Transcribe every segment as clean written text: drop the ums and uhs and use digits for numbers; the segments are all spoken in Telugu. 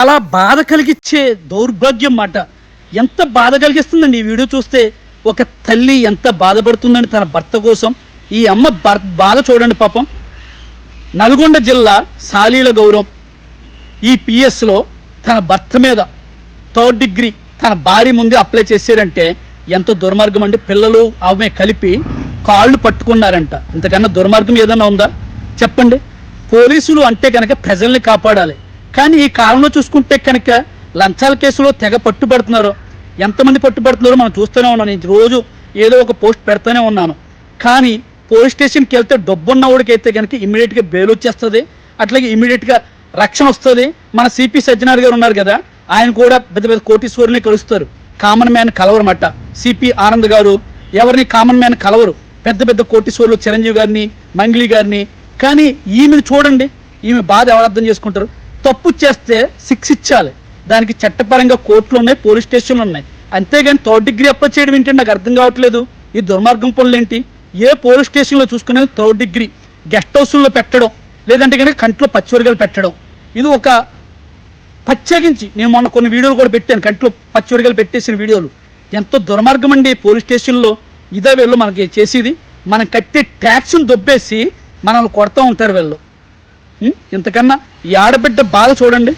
చాలా బాధ కలిగించే దౌర్భాగ్యం మాట. ఎంత బాధ కలిగిస్తుందండి ఈ వీడియో చూస్తే. ఒక తల్లి ఎంత బాధపడుతుందండి తన భర్త కోసం. ఈ అమ్మ బాధ చూడండి పాపం. నల్గొండ జిల్లా సాలీల గౌరవం ఈ పిఎస్లో తన భర్త మీద 3rd డిగ్రీ తన భార్య ముందే అప్లై చేశారంటే ఎంత దుర్మార్గం అండి. పిల్లలు ఆమె కలిపి కాళ్ళు పట్టుకున్నారంట. ఇంతకన్నా దుర్మార్గం ఏదైనా ఉందా చెప్పండి. పోలీసులు అంటే కనుక ప్రజల్ని కాపాడాలి. కానీ ఈ కాలంలో చూసుకుంటే కనుక లంచాల కేసులో తెగ పట్టుబడుతున్నారు. ఎంతమంది పట్టుబడుతున్నారో మనం చూస్తూనే ఉన్నాం. నేను రోజు ఏదో ఒక పోస్ట్ పెడతానే ఉన్నాను. కానీ పోలీస్ స్టేషన్కి వెళ్తే డబ్బున్నవాడికి అయితే కనుక ఇమీడియట్గా బెయిల్ వచ్చేస్తుంది. అట్లాగే ఇమీడియట్గా రక్షణ వస్తుంది. మన సిపి సజ్జనార్ గారు ఉన్నారు కదా, ఆయన కూడా పెద్ద పెద్ద కోటీశ్వరుని కలుస్తారు. కామన్ మ్యాన్ కలవరమాట. సిపి ఆనంద్ గారు ఎవరిని కామన్ మ్యాన్ కలవరు. పెద్ద పెద్ద కోటీశ్వరులు చిరంజీవి గారిని, మంగ్లీ గారిని. కానీ ఈమెను చూడండి, ఈమె బాధ ఎవరు అర్థం చేసుకుంటారు. తప్పు చేస్తే 6 ఇచ్చాలి. దానికి చట్టపరంగా కోర్టులు ఉన్నాయి, పోలీస్ స్టేషన్లు ఉన్నాయి. అంతేగాని 3rd డిగ్రీ అప్లై చేయడం ఏంటంటే నాకు అర్థం కావట్లేదు. ఈ దుర్మార్గం పనులు ఏంటి? ఏ పోలీస్ స్టేషన్లో చూసుకునేది 3rd డిగ్రీ గెస్ట్ హౌస్లో పెట్టడం, లేదంటే కనుక కంట్లో పచ్చిమిరకాయలు పెట్టడం. ఇది ఒక ప్రత్యేకించి నేను మొన్న కొన్ని వీడియోలు కూడా పెట్టాను, కంట్లో పచ్చిమిరకాయలు పెట్టేసిన వీడియోలు. ఎంతో దుర్మార్గం అండి పోలీస్ స్టేషన్లో. ఇదే వీళ్ళు మనకి చేసేది. మనం కట్టే ట్యాక్స్ను దొబ్బేసి మనల్ని కొడతా ఉంటారు వీళ్ళు. ఇంతకన్నా ఈ ఆడబిడ్డ బాధ చూడండి.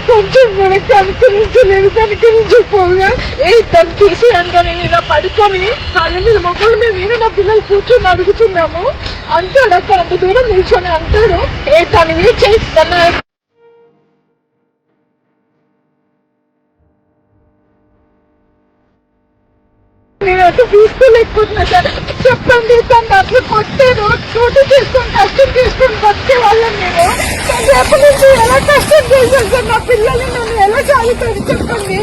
కొంచెం కూడా కనుకరించలేదు. కనుకరించకపోగా తను తీసి అంటే నేను ఇలా పడుకొని కాళ్ళ మీద మొక్కల మీద నేను నా పిల్లలు కూర్చొని అడుగుతున్నాము. అంటాడు అక్కడ అంత దూరం నిల్చొని అంటాడు తను ఏ చేస్తున్నా నేను అట్లా తీసుకోలేకపోతున్నా సార్. చెప్పండి, తను అట్లా కొట్టారు. డ్యూటీ చేసుకొని కష్టం చేసుకొని బతికే వాళ్ళని నేను రేపటి నుంచి ఎలా కష్టం చేశాను సార్. నా పిల్లల్ని నన్ను ఎలా చాలుతాను చెప్పండి.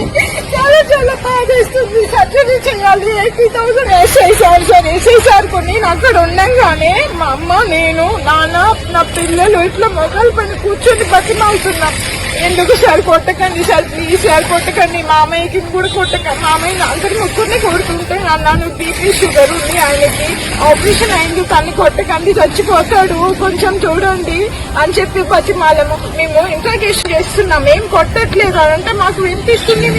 చాలా చాలా బాధేస్తుంది. సర్జరీ చేయాలి. 80,000 వేసేసారు సార్. వేసేసారు. నేను అక్కడ ఉండగానే మా అమ్మ, నేను, నాన్న, నా పిల్లలు ఇట్లా మొగలు పైన కూర్చొని బతిమాలుతున్నాం. ఎందుకు సార్ కొట్టకండి సార్, ప్లీజ్ సార్ కొట్టకండి. మామయ్యకి కూడా కొట్టకండి. మామయ్య అందరి ముగ్గురిని కొడుతుంటే అన్నాను బీపీ షుగర్ ఉంది ఆయనకి, ఆపరేషన్ అయింది, తన్ని కొట్టకండి చచ్చిపోతాడు, కొంచెం చూడండి అని చెప్పి బతిమాలము. మేము ఇంట్రాగేషన్ చేస్తున్నాం. ఏం కొట్టట్లేదు అంటే మాకు వినిపిస్తుంది.